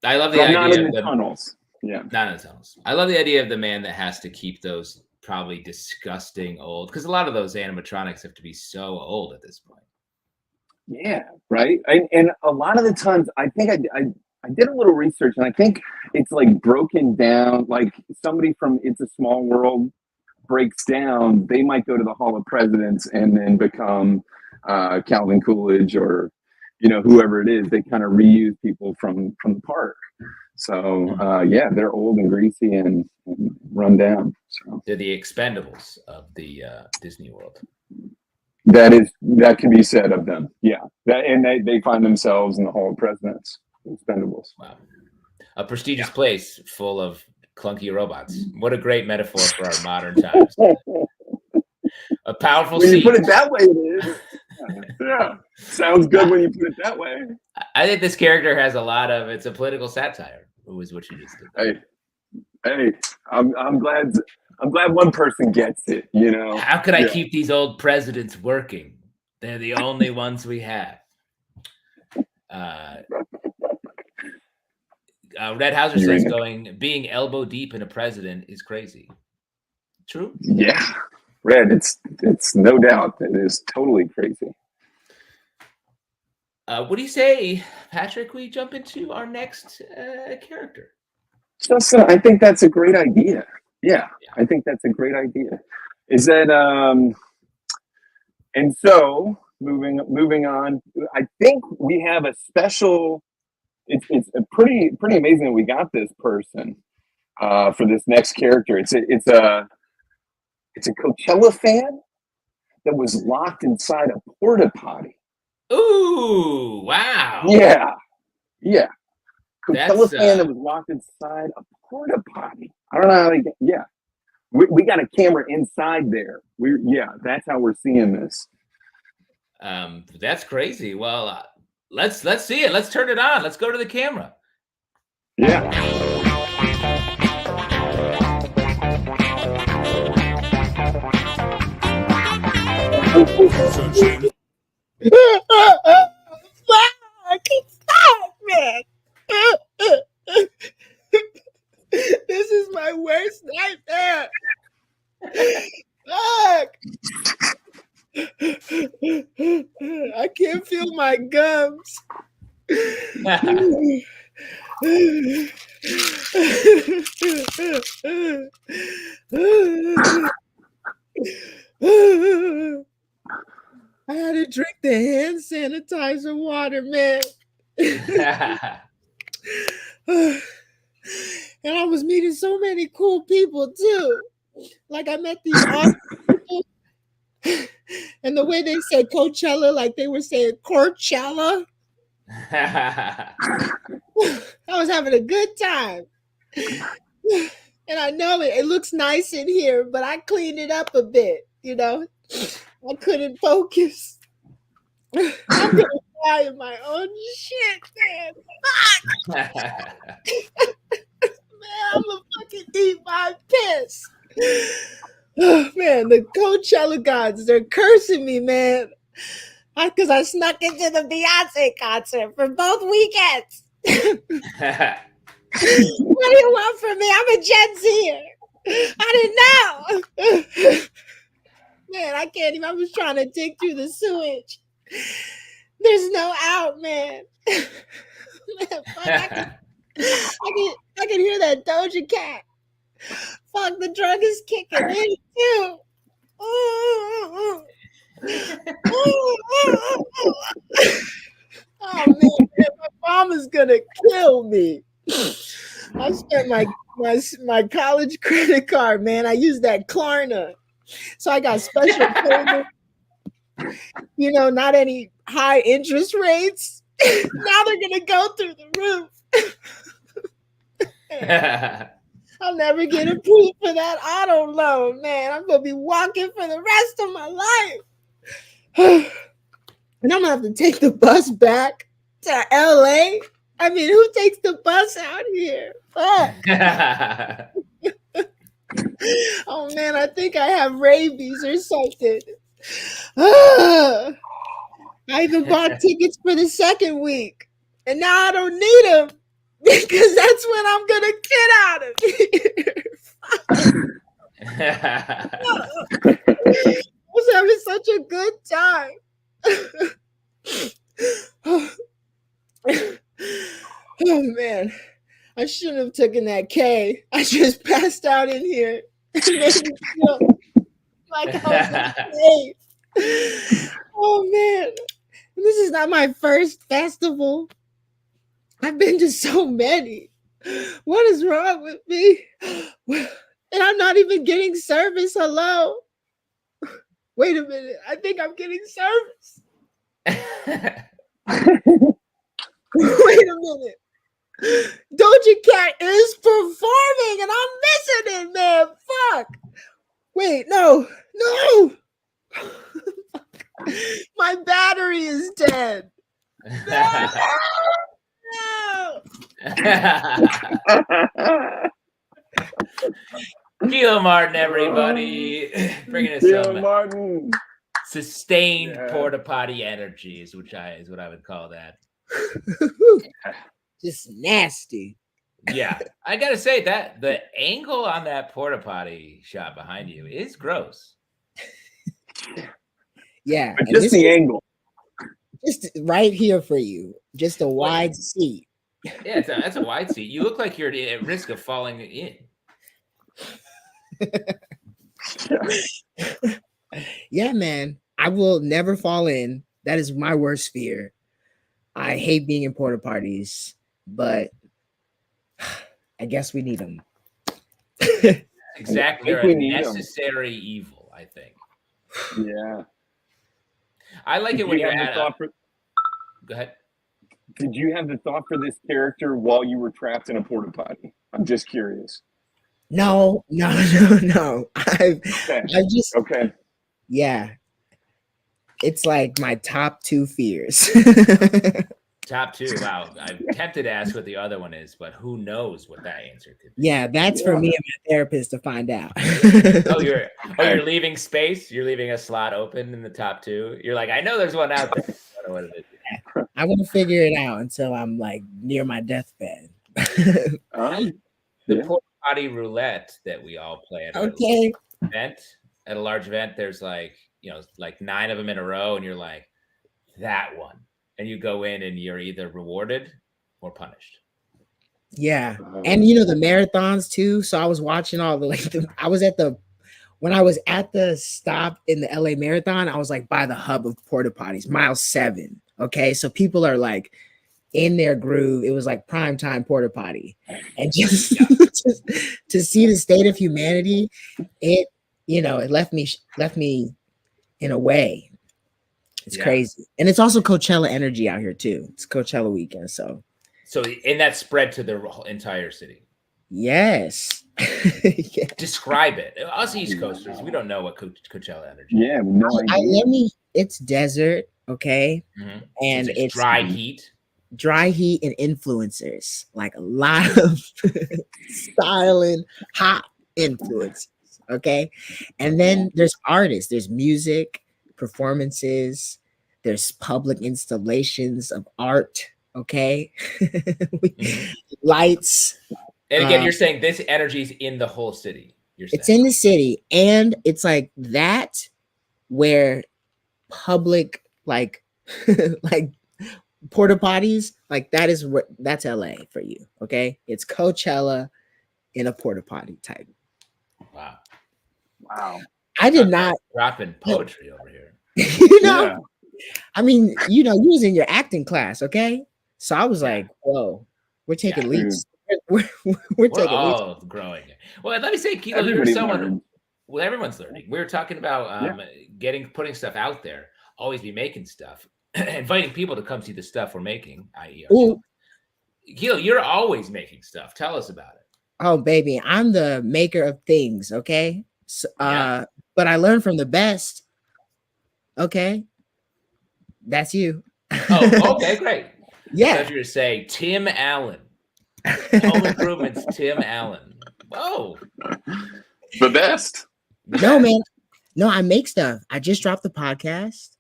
love the But not idea in of the tunnels. Yeah. not in the tunnels. I love the idea of the man that has to keep those probably disgusting old, because a lot of those animatronics have to be so old at this point. Yeah, right. And a lot of the times, I think I did a little research, and I think it's like broken down. Like somebody from It's a Small World breaks down. They might go to the Hall of Presidents and then become Calvin Coolidge or whoever it is. They kind of reuse people from the park. So yeah, they're old and greasy and run down. So They're the Expendables of the Disney World. that can be said of them. Yeah, and they find themselves in the Hall of Presidents, Expendables. Wow, a prestigious place full of clunky robots. What a great metaphor for our modern times. A powerful When you seat. put it that way, it is. Yeah, sounds good when you put it that way. I think this character has a lot of. It's a political satire. Was what you just did. Hey, I'm glad one person gets it. How could I keep these old presidents working? They're the only ones we have. Red Hauser says being elbow deep in a president is crazy. True? Yeah, Red, it's no doubt. It is totally crazy. What do you say, Patrick? We jump into our next character. Justin, I think that's a great idea. Yeah, I think that's a great idea. Is that and so moving on, I think we have a special. It's a pretty amazing that we got this person for this next character. It's a Coachella fan that was locked inside a porta potty. Ooh! Wow! Yeah. Coachella That's, fan that was locked inside a porta potty. I don't know how they get. Yeah, we got a camera inside there. That's how we're seeing this. That's crazy. Well, let's see it. Let's turn it on. Let's go to the camera. Yeah. Fuck, man. This is my worst nightmare. Fuck. I can't feel my gums. I had to drink the hand sanitizer water, man. And I was meeting so many cool people too. Like I met these awesome people. And the way they said Coachella, like they were saying Coachella. I was having a good time. And I know it looks nice in here, but I cleaned it up a bit, I couldn't focus. I'm gonna die in my own shit, man. Fuck! Man, I'm a fucking deep my piss. Oh, man, the Coachella gods, they're cursing me, man. Because I snuck into the Beyonce concert for both weekends. What do you want from me? I'm a Gen Zer. I didn't know. Man, I can't even. I was trying to dig through the sewage. There's no out, man. Man, fuck, I can hear that Doja Cat. Fuck, the drug is kicking in too. Oh man, my mama's gonna kill me. I spent my college credit card, man. I used that Klarna. So I got special payments, not any high interest rates. Now they're gonna go through the roof. I'll never get approved for that auto loan, man. I'm gonna be walking for the rest of my life. And I'm gonna have to take the bus back to LA. I mean, who takes the bus out here? Fuck. Oh man, I think I have rabies or something. I even bought tickets for the second week, and now I don't need them because that's when I'm gonna get out of here. I was having such a good time. Oh man, I shouldn't have taken that K. I just passed out in here. It made me feel like I was safe. Oh man, this is not my first festival. I've been to so many. What is wrong with me? And I'm not even getting service. Hello. Wait a minute. I think I'm getting service. Wait a minute. Doja Cat is performing and I'm missing it, man. Fuck. Wait, no. My battery is dead. No. Gila Martin, everybody, bringing us some Martin. sustained porta potty energy is what I would call that. Just nasty. Yeah, I gotta say that the angle on that porta potty shot behind you is gross. Yeah, But just the angle. Just right here for you. Just a wide seat. Yeah, that's a wide seat. You look like you're at risk of falling in. Yeah, man. I will never fall in. That is my worst fear. I hate being in porta parties, but I guess we need them. Exactly. They're a necessary evil, I think. Yeah. I like it when you're at Go ahead. Did you have the thought for this character while you were trapped in a porta potty? I'm just curious. No. I just yeah. It's like my top two fears. Top two. Wow. I'm tempted to ask what the other one is, but who knows what that answer could be. Yeah, that's for me and my therapist to find out. You're leaving space? You're leaving a slot open in the top two? You're like, I know there's one out there. I don't know what it is. I want to figure it out until I'm like near my deathbed. The porta potty roulette that we all play at a large event, there's like 9 of them in a row, and you're like, that one. And you go in and you're either rewarded or punished. Yeah. And the marathons too. So I was watching all when I was at the stop in the LA marathon, I was like by the hub of porta potties, mile 7. Okay. So people are like in their groove. It was like prime time porta potty. And just to see the state of humanity, it left me in a way. It's crazy. And it's also Coachella energy out here too. It's Coachella weekend. So and that spread to the entire city. Yes. Yeah. Describe it. Us East Coasters, we don't know what Coachella energy is. Yeah, no idea. It's desert, okay? Mm-hmm. And it's dry heat. Dry heat and influencers. Like a lot of styling, hot influencers, okay? And then there's artists, there's music, performances, there's public installations of art, okay? Lights. And again, you're saying this energy is in the whole city. It's in the city, and it's like that where public like porta potties, like that's LA for you, okay? It's Coachella, in a porta potty type. Wow. Wow. I did not, dropping poetry over here. you know. Yeah. I mean, you know, you was in your acting class, okay? So I was Yeah. like, whoa, we're taking Yeah. leaps. We're We're taking leaps. all growing. Well, let me say, Kilo, you're Everybody someone. learns. Well, everyone's learning. We were talking about putting stuff out there. Always be making stuff, inviting people to come see the stuff we're making. I.e., our Ooh. children. Kilo, you're always making stuff. Tell us about it. Oh, baby, I'm the maker of things, okay? So, Yeah. but I learned from the best. Okay. That's you. Oh, okay, great. I Yeah. thought you were saying Tim Allen. Home Improvements, Tim Allen. Whoa. The best. No, man. No, I make stuff. I just dropped the podcast.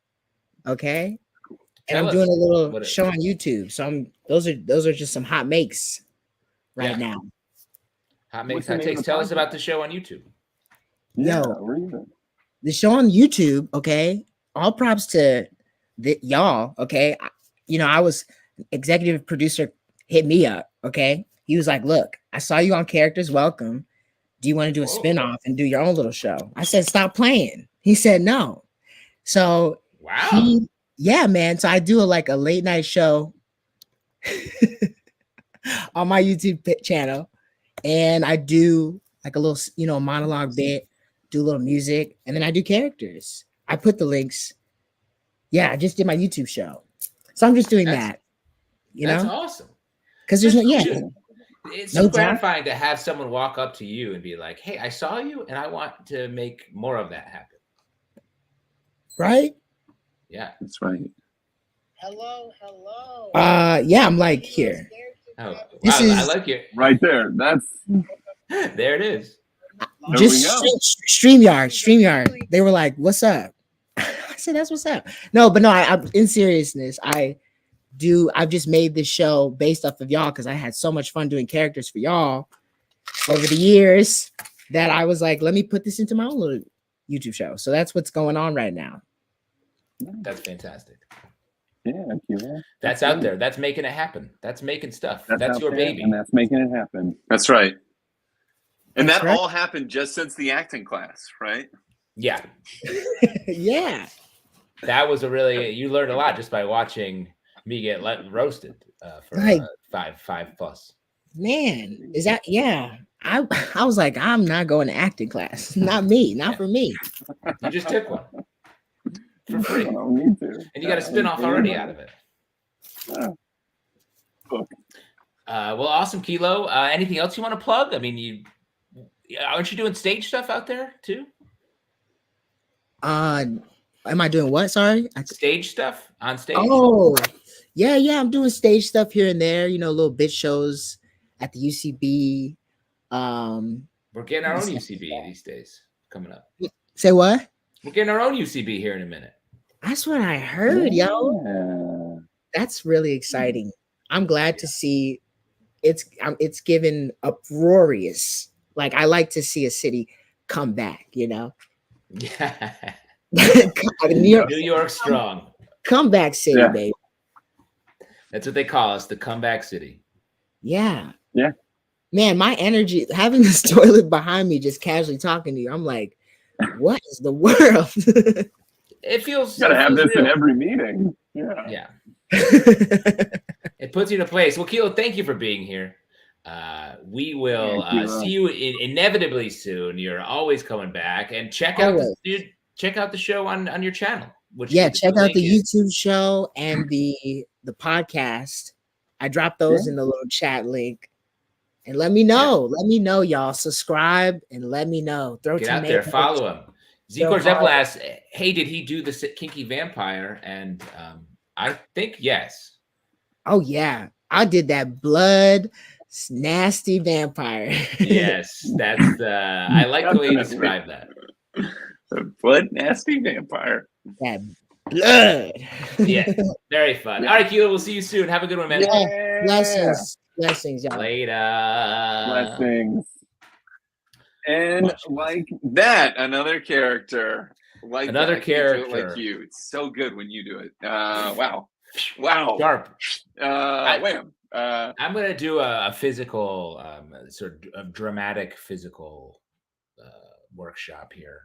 Okay. And Tell I'm us doing a little what it- show on YouTube. So those are just some hot makes right Yeah. now. Hot makes What's the hot name takes. of the Tell us about podcast? the show on YouTube. Yeah. Yo. Reason. The show on YouTube, okay. All props to y'all, okay. You know, I was executive producer hit me up, okay. He was like, "Look, I saw you on Characters Welcome. Do you want to do a Whoa. spinoff and do your own little show?" I said, "Stop playing." He said, "No." So Wow. yeah, man. So I do a late night show on my YouTube channel, and I do like a little, you know, monologue bit, do a little music, and then I do characters. I put the links. Yeah, I just did my YouTube show, so I'm just doing that. You That's know, awesome. because there's no That's yeah. cool. It's No so doubt. gratifying to have someone walk up to you and be like, "Hey, I saw you, and I want to make more of that happen." Right? Yeah. That's right. Hello. Yeah, I'm like here. Oh, wow. This I is- like it. Right there. That's There it is. There Just we go. StreamYard. They were like, "What's up?" I said, "That's what's up." No, but no, I in seriousness, I've just made this show based off of y'all because I had so much fun doing characters for y'all over the years that I was like, let me put this into my own little YouTube show. So that's what's going on right now. That's fantastic. Yeah. Yeah. That's out there. That's making it happen. That's making stuff. That's out your there, baby. and that's making it happen. That's right. And That's that right. all happened just since the acting class, right? Yeah. Yeah. That was you learned a lot just by watching me get roasted for Like- 5 plus. Man, is that yeah. I was like, I'm not going to acting class. Not me, not for me. You just took one for free. I don't need to. And you got a spin-off already out of it. Yeah. Look. Well, awesome, Kilo. Anything else you want to plug? I mean, aren't you doing stage stuff out there too? Am I doing what? Sorry. Stage stuff on stage? Oh, yeah. I'm doing stage stuff here and there, you know, little bit shows at the UCB. We're getting our own UCB these days coming up. Say what? We're getting our own UCB here in a minute. That's what I heard, yo. Yeah. That's really exciting. I'm glad to see it's given uproarious. Like I like to see a city come back, you know. Yeah. New New York strong. comeback city, Yeah. baby. That's what they call us, the comeback city. Yeah. Yeah. Man, my energy, having this toilet behind me, just casually talking to you, I'm like, what is the world? It feels. You gotta it have feels this in real. every meeting. Yeah. Yeah. It puts you in a place. Well, Kilo, thank you for being here. We will Thank you. see you inevitably soon. You're always coming back, and check out the show on your channel. Which Yeah, check out the link is- YouTube show and the podcast. I dropped those in the little chat link. And let me know. Let me know, y'all. Subscribe and let me know. Throw Get out there, tomatoes. follow him. So Zikor follow. Zeppel asks, "Hey, did he do the Kinky Vampire?" And I think yes. Oh yeah, I did that blood nasty vampire. Yes, that's the. I like the way you Definitely. describe that. Blood nasty vampire. That blood. Yeah, very fun. All right, Kilo, we'll see you soon. Have a good one, man. Yeah. Blessings, y'all. Later. Blessings. And like that, another character. Like Another that. I can't do it character. like you. It's so good when you do it. Wow. Sharp. Wham. I'm going to do a physical, sort of dramatic physical workshop here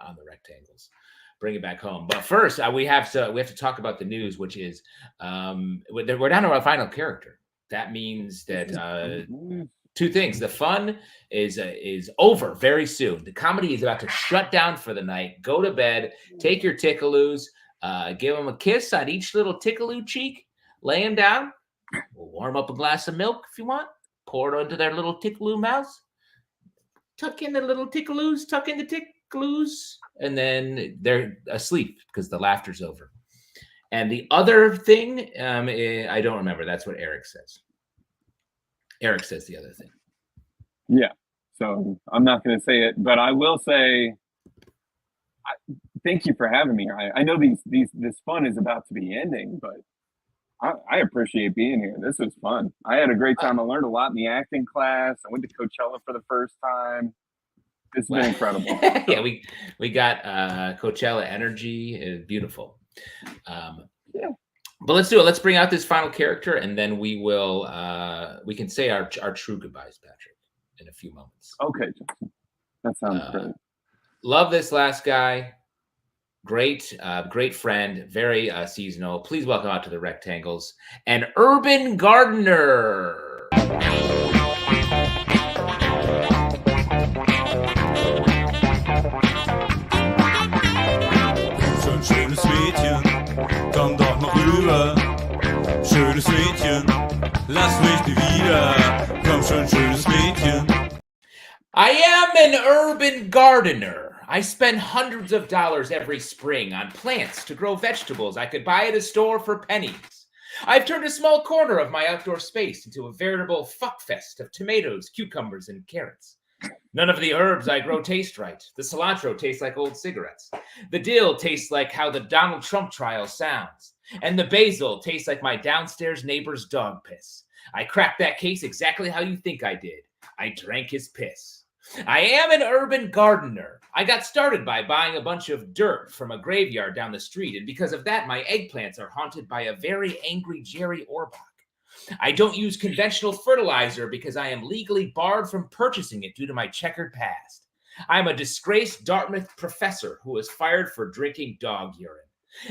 on the rectangles. Bring it back home. But first, we have to talk about the news, which is we're down to our final character. That means that two things: the fun is over very soon. The comedy is about to shut down for the night. Go to bed. Take your tickaloos. Give them a kiss on each little tickaloo cheek. Lay them down. We'll warm up a glass of milk if you want. Pour it into their little tickaloo mouths. Tuck in the little tickaloos. Tuck in the tickaloos. And then they're asleep because the laughter's over. And the other thing, I don't remember. That's what Eric says. Eric says the other thing. Yeah. So I'm not going to say it, but I will say, thank you for having me. I know this fun is about to be ending, but I appreciate being here. This was fun. I had a great time. I learned a lot in the acting class. I went to Coachella for the first time. It's been incredible. Yeah, we got Coachella energy. It's beautiful. Yeah. But let's do it. Let's bring out this final character, and then we can say our true goodbyes, Patrick, in a few moments. Okay, Justin. That sounds great. Love this last guy. Great friend, very seasonal. Please welcome out to the Rectangles, an urban gardener. Schönes Mädchen, komm doch noch rüber. Schönes Mädchen, lass mich nie wieder. Komm schon, schönes Mädchen. I am an urban gardener. I spend hundreds of dollars every spring on plants to grow vegetables I could buy at a store for pennies. I've turned a small corner of my outdoor space into a veritable fuckfest of tomatoes, cucumbers, and carrots. None of the herbs I grow taste right. The cilantro tastes like old cigarettes. The dill tastes like how the Donald Trump trial sounds. And the basil tastes like my downstairs neighbor's dog piss. I cracked that case exactly how you think I did. I drank his piss. I am an urban gardener. I got started by buying a bunch of dirt from a graveyard down the street, and because of that, my eggplants are haunted by a very angry Jerry Orbach. I don't use conventional fertilizer because I am legally barred from purchasing it due to my checkered past. I'm a disgraced Dartmouth professor who was fired for drinking dog urine.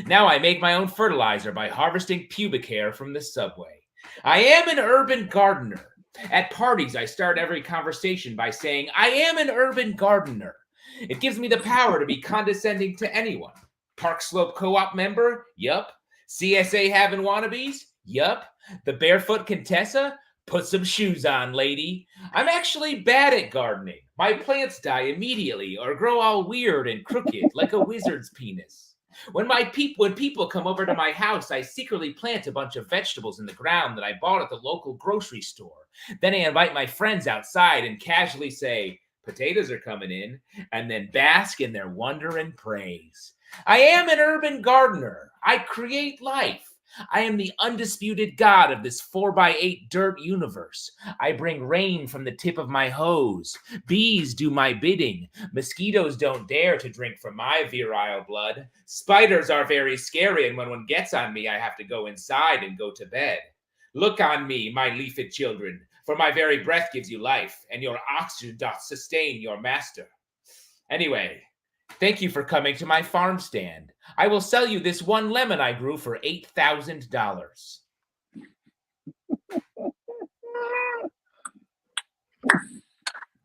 Now I make my own fertilizer by harvesting pubic hair from the subway. I am an urban gardener. At parties, I start every conversation by saying, I am an urban gardener. It gives me the power to be condescending to anyone. Park Slope Co-op member? Yup. CSA having wannabes? Yup. The barefoot Contessa? Put some shoes on, lady. I'm actually bad at gardening. My plants die immediately or grow all weird and crooked like a wizard's penis. When people come over to my house, I secretly plant a bunch of vegetables in the ground that I bought at the local grocery store. Then I invite my friends outside and casually say, potatoes are coming in, and then bask in their wonder and praise. I am an urban gardener. I create life. I am the undisputed god of this 4x8 dirt universe. I bring rain from the tip of my hose. Bees do my bidding. Mosquitoes don't dare to drink from my virile blood. Spiders are very scary, and when one gets on me, I have to go inside and go to bed. Look on me, my leafed children, for my very breath gives you life, and your oxygen doth sustain your master. Anyway, thank you for coming to my farm stand. I will sell you this one lemon I grew for $8,000.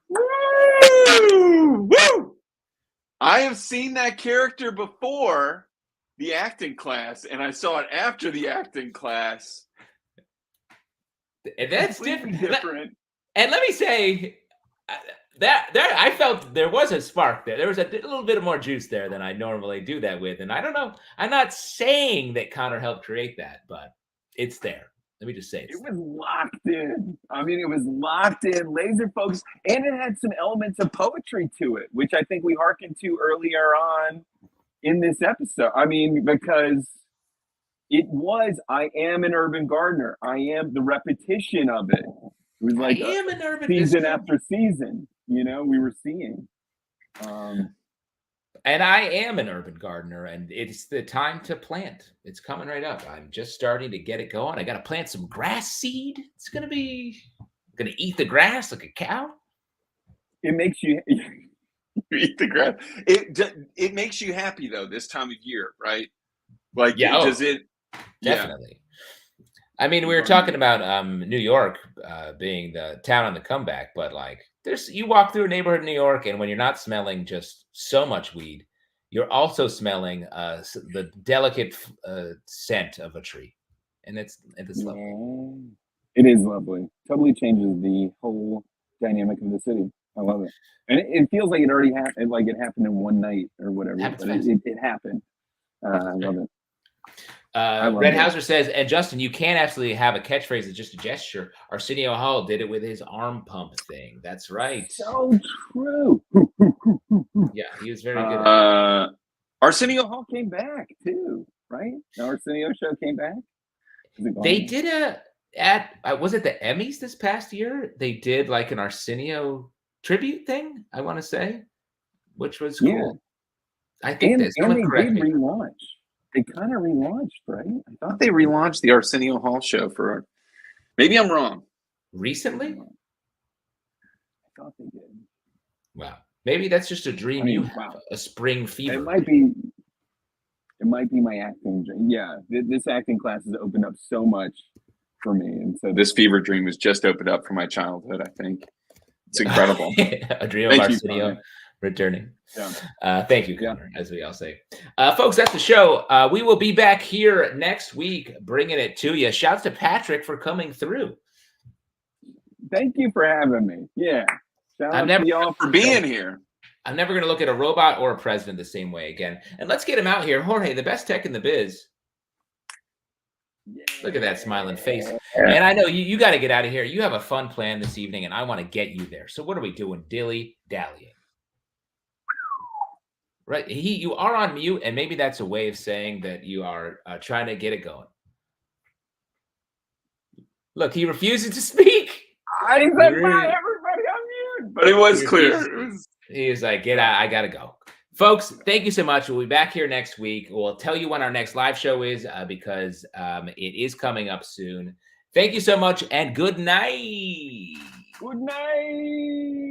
Woo! Woo! I have seen that character before the acting class, and I saw it after the acting class. And that's Completely different. And let me say that I felt there was a spark there. There was a little bit more juice there than I normally do that with. And I don't know. I'm not saying that Connor helped create that, but it's there. Let me just say it was locked in. I mean, it was locked in, laser focused, and it had some elements of poetry to it, which I think we hearkened to earlier on in this episode. I mean, because it was, I am an urban gardener. I am the repetition of it. It was like I am an urban season after season, you know, we were seeing. And I am an urban gardener, and it's the time to plant. It's coming right up. I'm just starting to get it going. I got to plant some grass seed. It's going to eat the grass like a cow. It makes you eat the grass. It makes you happy though this time of year, right? Like, Yeah, does it? Definitely. I mean, we were talking about New York being the town on the comeback, but like, you walk through a neighborhood in New York, and when you're not smelling just so much weed, you're also smelling the delicate scent of a tree, and it's lovely. Yeah. It is lovely. Totally changes the whole dynamic of the city. I love it, and it feels like it already happened. Like it happened in one night or whatever, but it happened. I love it. Red Hauser says, and Justin, you can absolutely have a catchphrase that's just a gesture. Arsenio Hall did it with his arm pump thing. That's right. So true. Yeah, he was very good. Arsenio Hall came back too, right? The Arsenio show came back. They did was it the Emmys this past year? They did like an Arsenio tribute thing, I want to say, which was cool. I think and they did relaunch. They kind of relaunched, right? I thought they relaunched the Arsenio Hall show for. Maybe I'm wrong. Recently? I thought they did. Wow. Maybe that's just a dream you have. A spring fever. It might be my acting dream. Yeah, this acting class has opened up so much for me, and so this fever dream was just opened up for my childhood. I think it's incredible. A dream of Arsenio returning. Yeah. Thank you, Connor, as we all say. Folks, that's the show. We will be back here next week bringing it to you. Shouts to Patrick for coming through. Thank you for having me. Yeah. Shout out to y'all for being here. I'm never going to look at a robot or a president the same way again. And let's get him out here. Jorge, the best tech in the biz. Yeah. Look at that smiling face. And I know you got to get out of here. You have a fun plan this evening, and I want to get you there. So what are we doing? Dilly-dallying. Right. You are on mute, and maybe that's a way of saying that you are trying to get it going. Look, he refuses to speak. I said bye, everybody. I'm mute. But it was clear. He was like, get out. I got to go. Folks, thank you so much. We'll be back here next week. We'll tell you when our next live show is because it is coming up soon. Thank you so much, and good night. Good night.